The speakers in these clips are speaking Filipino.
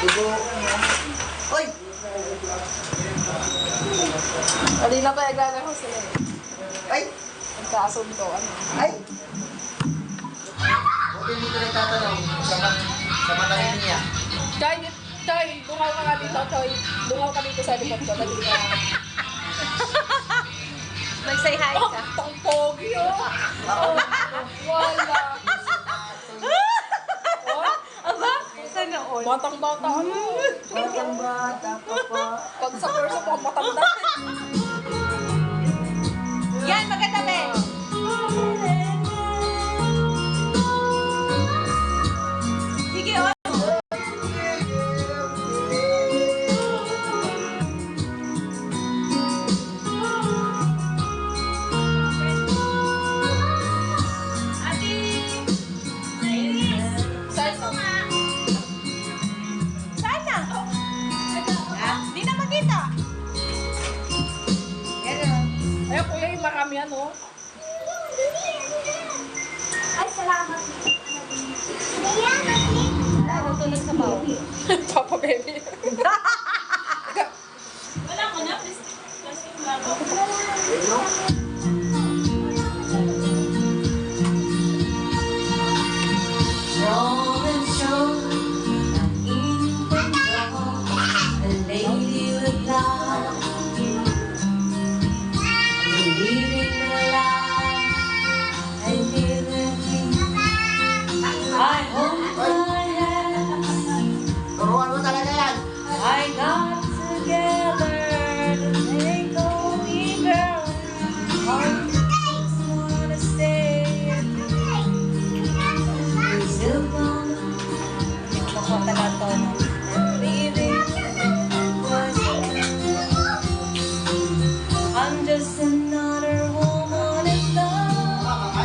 Ibo. Uy! Kanina pa naglalaro sila eh. Ay! Nagkaasunto, ano? Ay! Buti dito nagtatanong sa mata niya. Choy, bungaw ka nga dito, Choy. Bungaw ka dito sa likod ko. Dali ka. Mag-say hi ka. Tang pogi, oh. Wala. Aba? Sana all. Batang-bata. Batang bata pa pa. Pag sa kurso pa, matanda. Yan, maganda be. Sige, oh. Sana. Di na makita. Ay, kuya, yung marami yan, oh. Ay, salamat. Natulog sa bawo. Papa baby. Wala ko na. Plastic bago. Strong and sure, in control, a lady with love, believing the lie, I didn't think. I hold my hands, Turuan mo talaga yan. I got together to make only girl. Heart just wanna say it. Still gonna Makuha na to. leave it. I'm just another woman in love.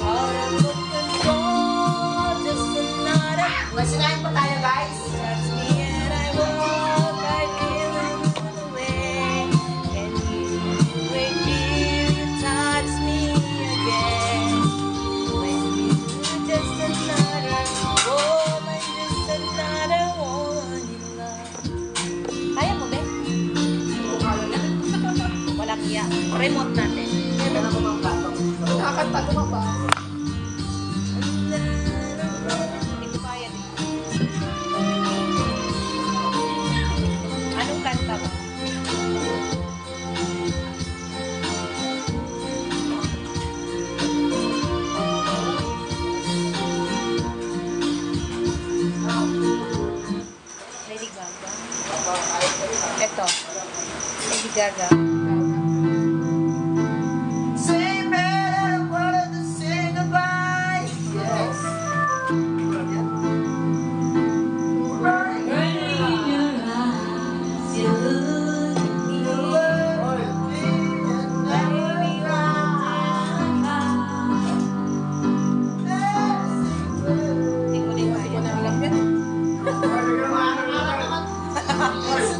Out of control, just another. Masinahin pa tayo, guys. Touch me and I walk, I feel another way. Can you wait here? You touch me again. When you just another woman, just another woman in love. Kaya mo, be? Walang iya. Remote natin. Kailan ko mang plato? Nakakanta ko ba? Hindi ko kaya din. Anong kanta mo? Lady Gaga. Ito. Lady Gaga. Say better words to say goodbye. Yes. Right. Burning in your eyes, you look at me. Hindi ko din kaya. Alam yan.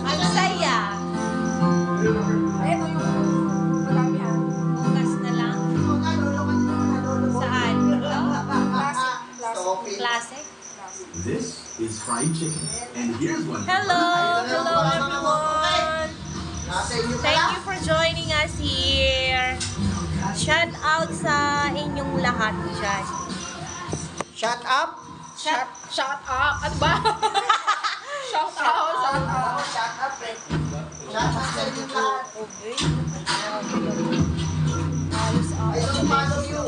Ang saya. Ayun, oh, yung marami yan. Bukas na lang. Saan? Stop it. Classic? This is fried chicken. And here's one. Hello! Hello everyone! Nasa inyo Thank pala. you for joining us here. Shout out sa inyong lahat dyan. Shut up. Shout out. Ano ba? Shout out. Shout out. Shut up, eh. Shut up sa inyo lahat. Okay. Ayos I don't follow you.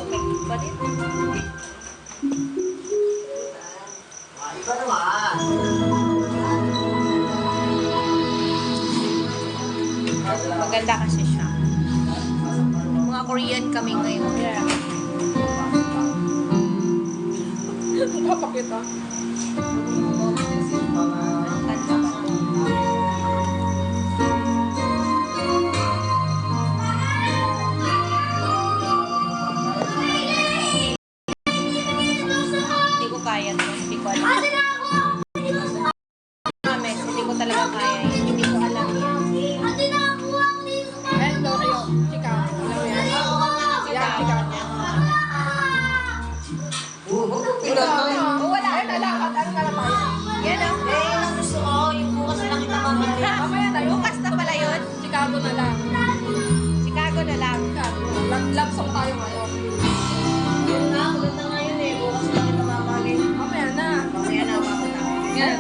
Balit. Iba naman. Maganda kasi siya. Mga Korean kami ngayon. Papakita. Anong kanta ba ito? Hindi ko kaya ito. Hindi ko alam. Promise, hindi ko talaga kaya. Hindi ko alam yan. Ayun, Dorio. Chika. Alam mo yan? Yan, chika niya. Tingnan mo. Oh, wala. Ayun, alakad. Ano nga lang Love song tayo ngayon. Yun na, maganda nga yun eh. Bukas lang ito mamagin. Mamaya na. Mamaya na, mamaya na. Yan.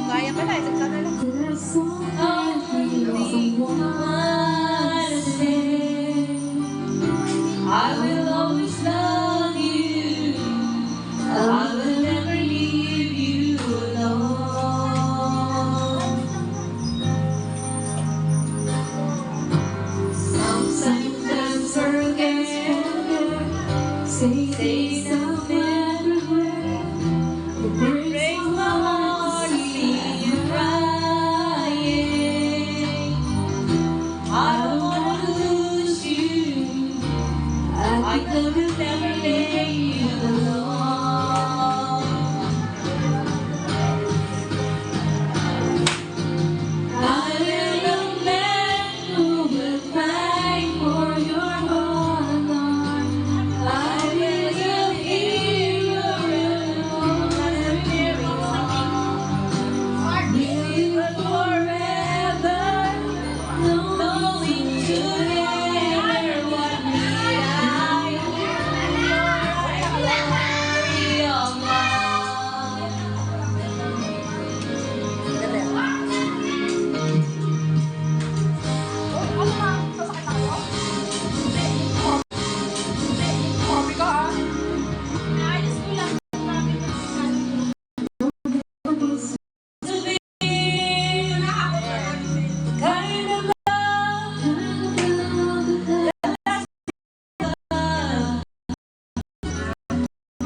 Kaya pala, isang sana lang. I will always love you. I will never leave you alone. Sometimes forget, say something that breaks my heart to see you crying. I don't wanna lose you. I could never leave you alone. I am the man who will fight for your honor. I will hear your live forever, knowing together what need I. Ano na? Sasakit tayo? Sabi ka ah. Kind of love,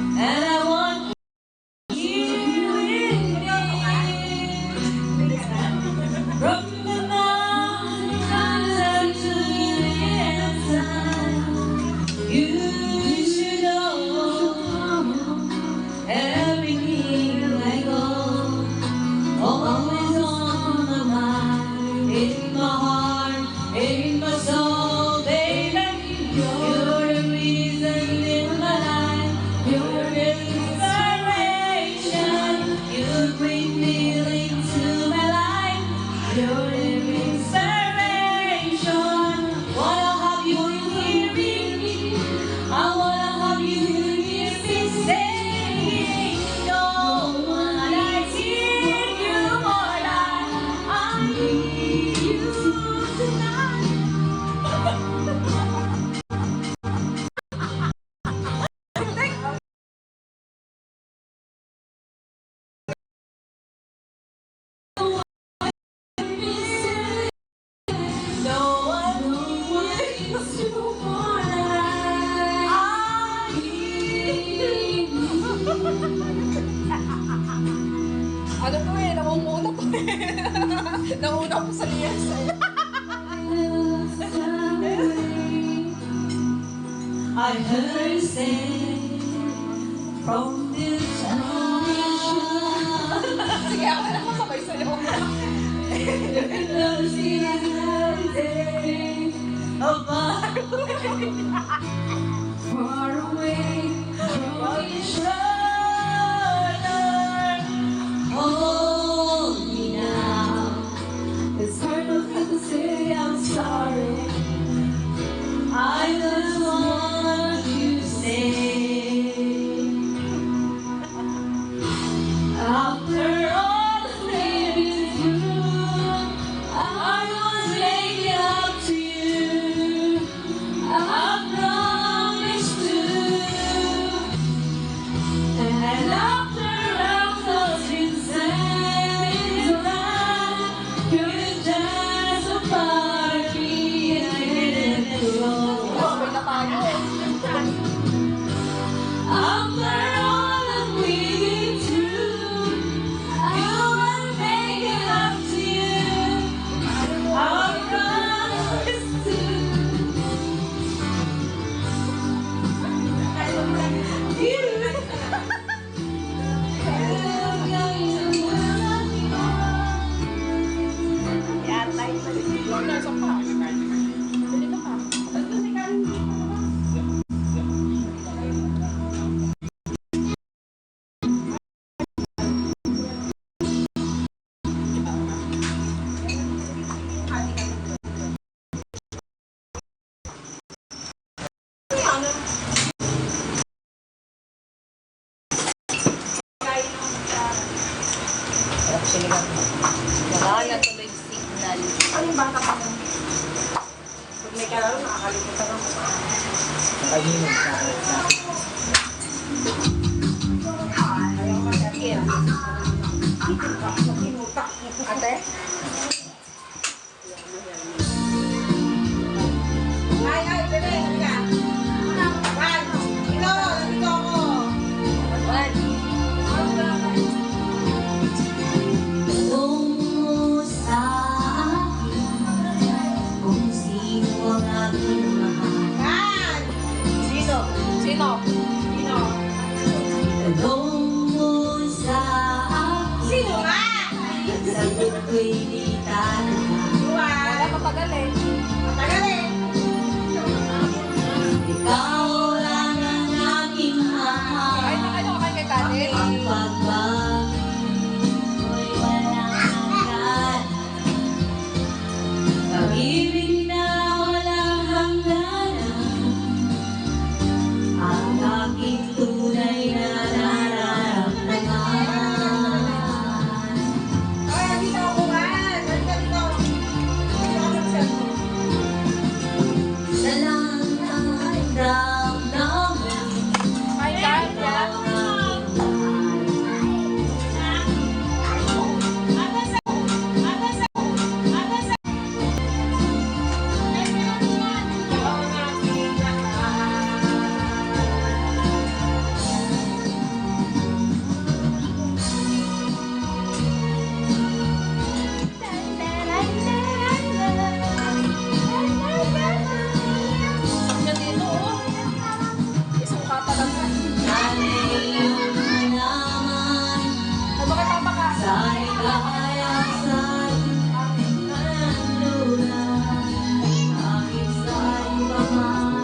and I want you with me. From the mountains to the inside, you should know everything I go. Always on my mind, in my heart, in my soul, baby. You're the reason in my life. You're the inspiration. You bring feeling to my life. You're the inspiration. Wanna have you here with me. I wanna have you here saying, no one I need you more than I need you tonight. No one needs you more than I need you. Ano to eh? Namumuna po eh. Nauna po sa liyas eh. I heard you say from this generation, Sige, ako na masabay sa'yo. love is the day of our far away from each other. Hold me now. It's hard for me to say I'm sorry. I just want you to stay. After all the things through, I was making up to you. I promised to. And after all those things around, you're just a part of me, and I didn't know. Sabay na tayo eh. After all that we've been through, you will make it up to you. I promise to. Nasa pa. Bili ka pa. Wala na tuloy signal. Ano yung bata pa mo? Pag may kalaro, nakakalimutan ako. Kainin sa Ayaw ka sa akin. Ate? Ay, bebe, ka. One. Ito, nandito ako. One. Tungo sa akin kung sino ang aking mahal. Sino? Sino? Sino? Tungo sa akin, Sino nga? sagot ko'y di talaga. Wala, matagal eh. Matagal eh. Ikaw lang ang aking mahal. Ay, ano ka kay Kate? Ang pagmamahal ko'y walang hanggan. Pag-ibig na walang hangganan, ang aking tunay na nararamdaman. Ay, nandito ako, Juan. Nandito. Nandito ako sa cellphone. Sa lang ang damdamin, Hi, Kate. ang aking mahal. Nandito, oh. Isang kata lang. Sana iyong malaman, Ay, bakit papa ka? sa ikayasan, kanluran, kahit saan pa man,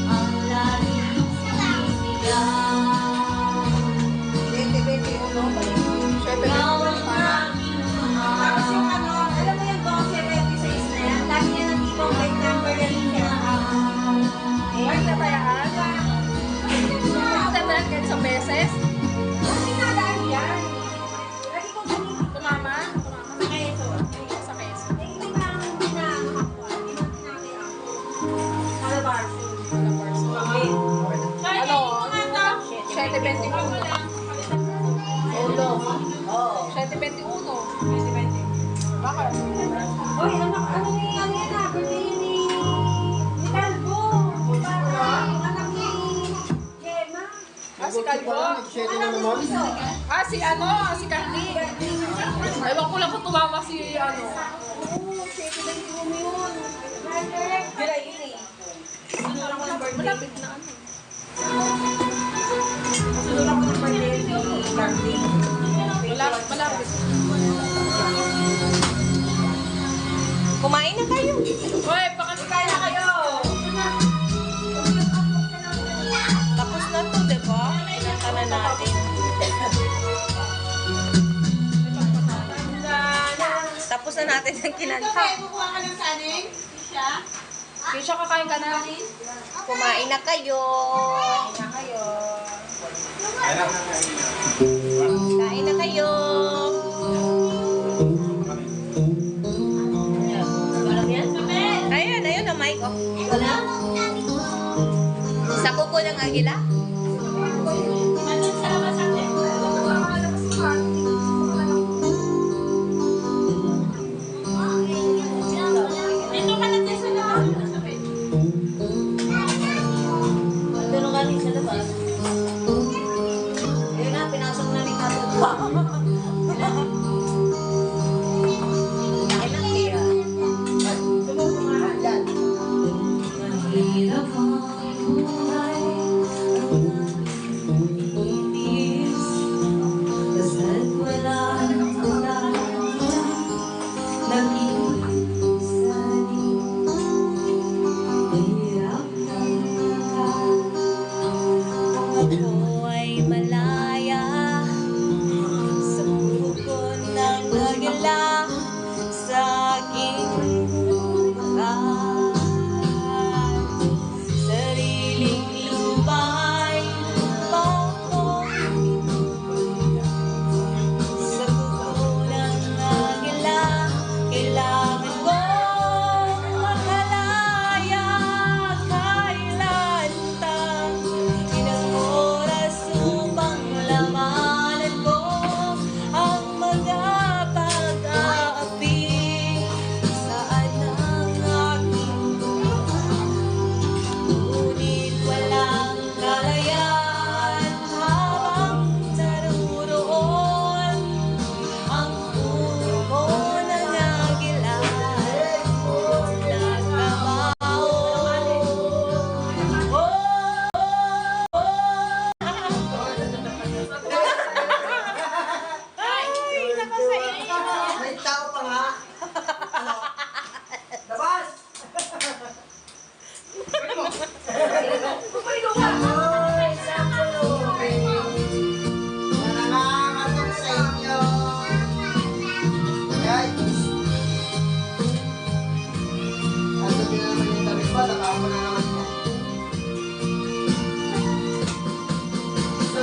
ang laging sisigaw. 20-21. Siyempre, Ikaw ang para. aking Tapos yung mahal. ano, alam mo yung 12-26 na yan? Lagi niya nandito ang right number na rin siya. Ay, nabayaan. Nabayaan kahit isang beses? Kasi nadaan yan. Lagi ko ganito. Tumama? Sa keso. Sa keso. Hindi na hindi na Alabarso. Alabarso. Ano? 7-21. Ulo. Oo. 7-21. Bakit? Oy, ano ni ano yan ah? Birthday ni Calvo. Anak ni Gemma. Ah, si Calvo. Ah, si ano? Si Carly. Ewan ko lang kung tumama si ano. Oo, 7-21 mo yun. July yun eh. Sunod ako ng birthday. Malapit na ano. Sunod ako ng birthday ni Carly. Malapit. Kumain na kayo. Hoy, pakatikain na kayo. Tapos na to, di ba? Pinanta na natin. Tapos na natin ang kinanta. Kukuha ka ng saning? Kisha, kakain ka na. Kumain na kayo. Kain na kayo. Kain na kayo. Ayun, ayun ang mic. Oh. Wala? Sa kuko ng agila. Tulong kami sa labas. Ayun na, pinasok na ni Kato. Mahirap ang buhay, ang ba sa inyo? May tao pa nga. Ano? Labas! Oy, sa kulubing. Nanangangatog sa inyo. Guys. Ando din naman yung damit ba? Nakama na naman yan. Sa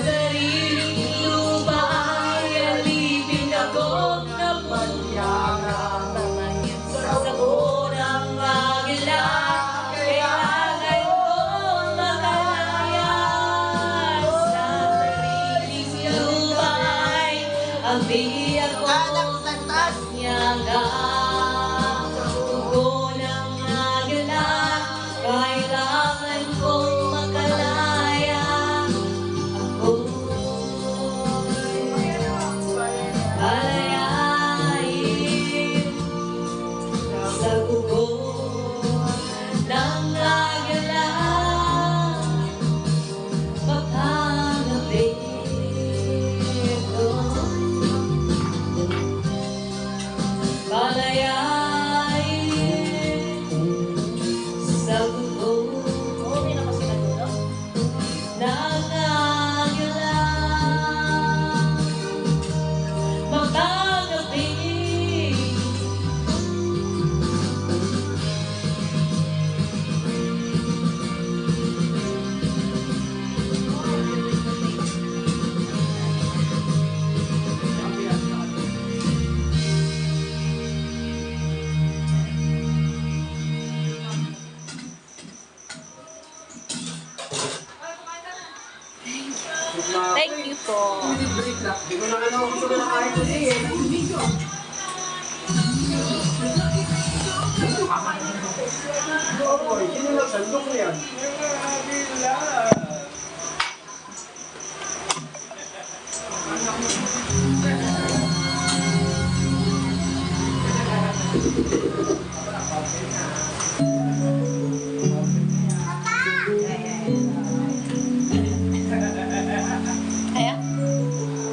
sariling lupa ay alipin ako na Manyaga. sa unang magila. Kailangan ko makalaya. Sa sariling lupa ay alipin ako Anak ng taas. Nyaga, tugo ng agala, kailangan kong makalaya. Ako'y palayain sa tugo ng agala, mapangapit ko. Palayain sa buto ng agala, magkagabi. Thank you po. Hindi ko na ano gusto ko na kahit kasi eh. Oy, sino nagsandok mo yan? Kaya?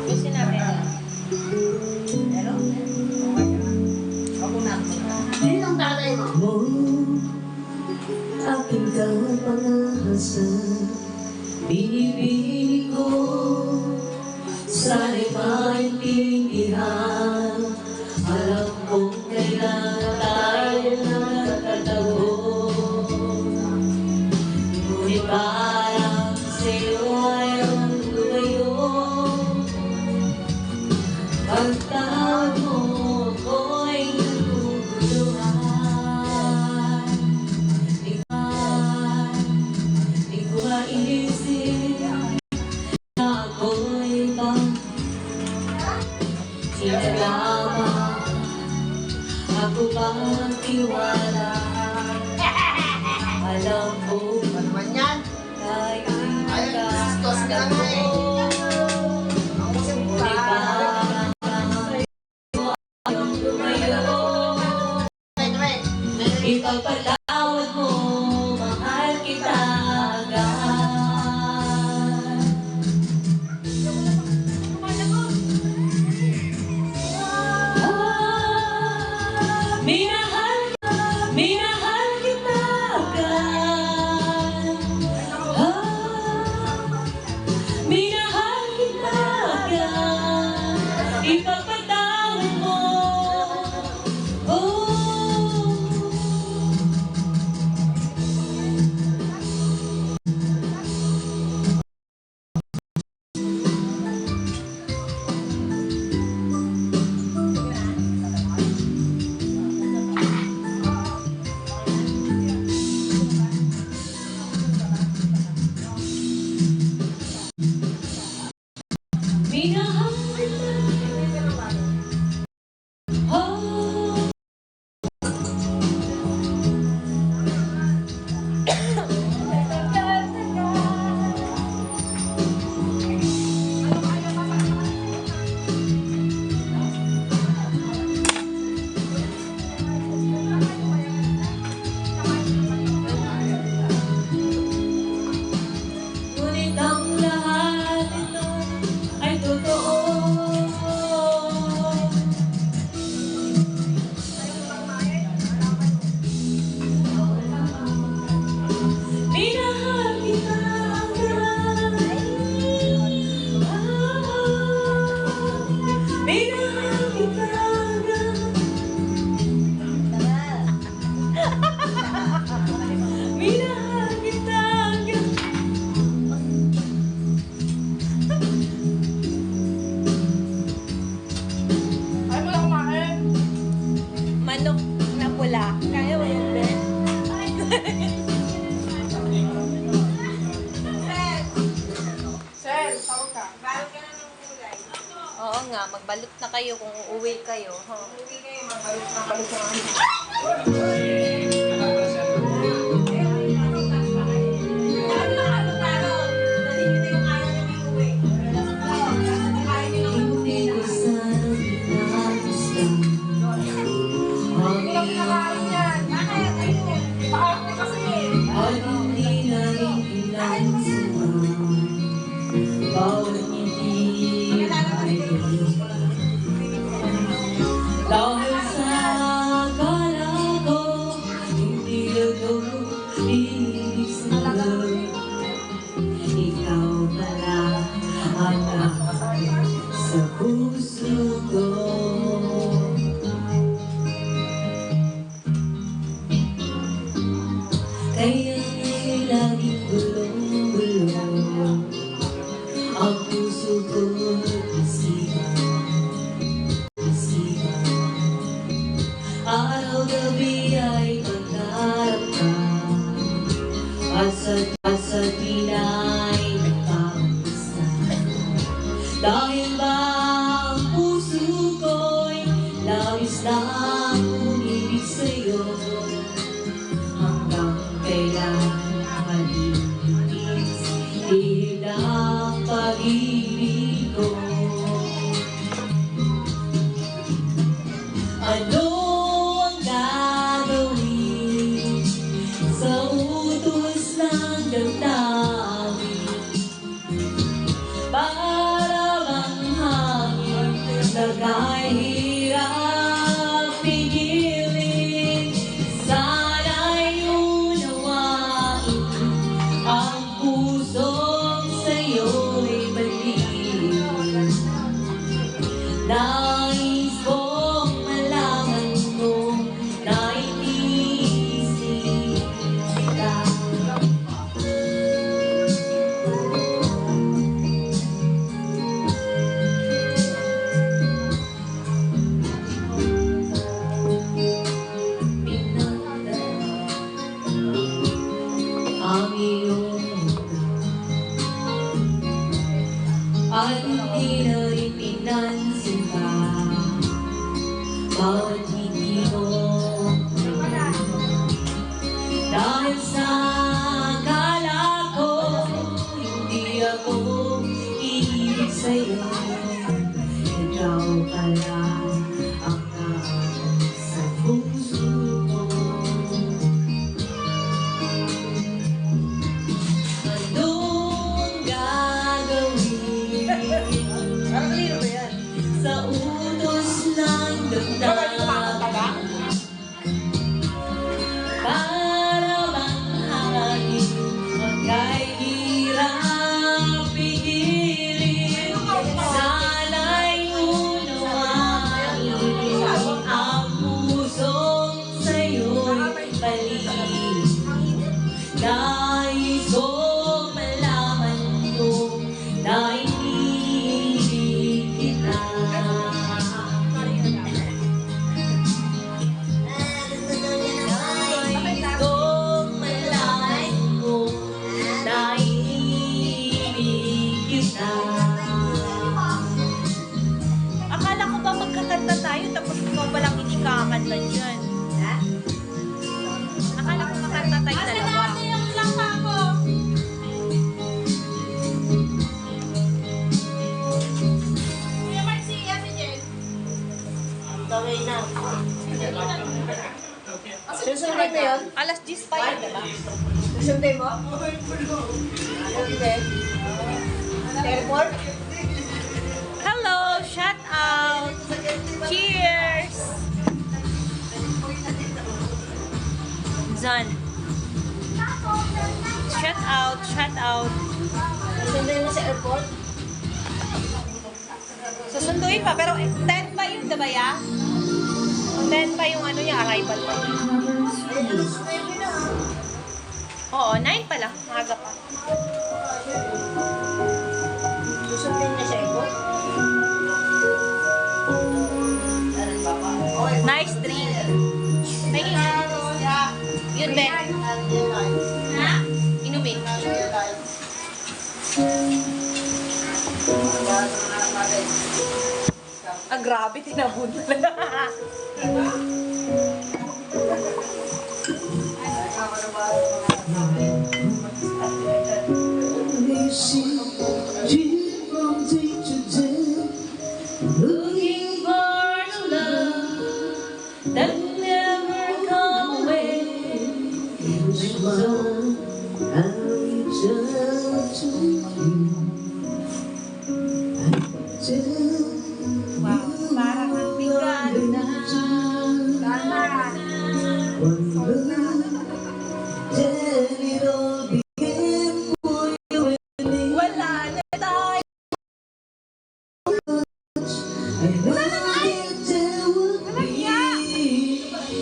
Gusto natin. Sinong tatay mo? Aking kapangahasan, binibili ko, sana'y maintindihan. Alam kong kailangan tayo nakakatago, ngunit parang sa'yo ayaw lumayo. Pagtawag mo ko'y naguguluhan. Di ko maiisip na ako'y sinagama. Ako bang tiwala? Alam ko Ano naman yan? tayo'y Ay, Kristos ka nga eh. Ang usap ngunit ka. parang sa'yo ayaw lumayo. Wait. Ipagpatawad mo, mahal kita agad. Minahal kita agad. Minahal kita agad. Ipagpatawad mo. Minahal kita hanggang Ay, wala kumain. Manok na pula. Kaya mo yun, Ben? Sel, tawag ka. Oo nga, magbalot na kayo kung uuwi kayo. Huh? hindi ko sana pinagustuhan. Hindi kami nakain yan. Paarte kasi. At hindi na rin pinansuhan. Bawat ngiti ay dahil sa akala ko, hindi ito ibig sabihin. Ikaw pala ang nasa puso ko. Kaya nga'y laging gulong-gulong ang puso ko'y isipan. Araw-gabi ay pangarap ka at sa pinay nagpapasa. Dahil ba ang puso ko'y labis na umibig sa'yo, hanggang kailan malinis dihil ang pag-ibig ko. Ano ang gagawin sa utos ng damdamin? Para bang hangin na kahirap pigilin. Sana'y unawain ang pusong sa'yo'y baliw. Nais kong malaman mo na iniisip kita. Ang iyong at hindi na rin pinansin pa bawat ngiti mo. Dahil sa akala ko, hindi ako iibig sa'yo. Ikaw pala ang nasa puso ko. Anong gagawin sa utos ng damdamin? Para bang hangin magkay hirap pigilin. Sana'y unawain ang pusong sa'yo'y baliw. Nais kong malaman mo na iniibig kita. Nais kong malaman mo na iniibig kita. Akala ko ba magkakanta tayo tapos ikaw palang hindi kakanta dyan? Akala ko makanta tayo dalawa. Kuya Marcy, ate Jen. Gawin na. Susunod na yun? Alas 10 pa yun, diba? Susunod mo? Okay. Airport? Hello! Shout out! Cheers! Zan. Shout out! Shout out! Susunod mo sa airport? Susunduin pa, pero 10 pa yun na ba ya? 10 pa yung ano niya, arrival pa. Oo, 9 pa lang. Maaga pa. Susundin niya siya ito. Nice drink. Tingin. Yun, Ben. Ha? Inumin. Ah, grabe. Tinabun mo lang. Looking for the love that never come away. Wow. Parang ang bigat na. Wala na tayo.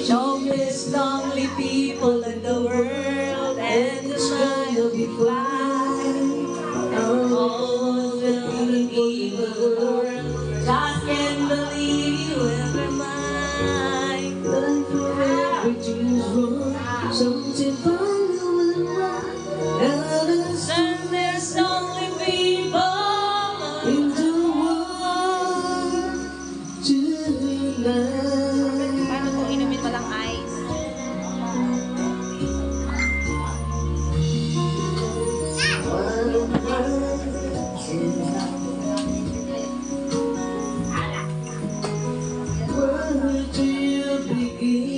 Strongest, lonely people in the world, and the sun will be flying. All the people in the world just can't believe you ever mine. And there's only people in the world tonight. Paano kung inumin mo lang ice? Where do you begin?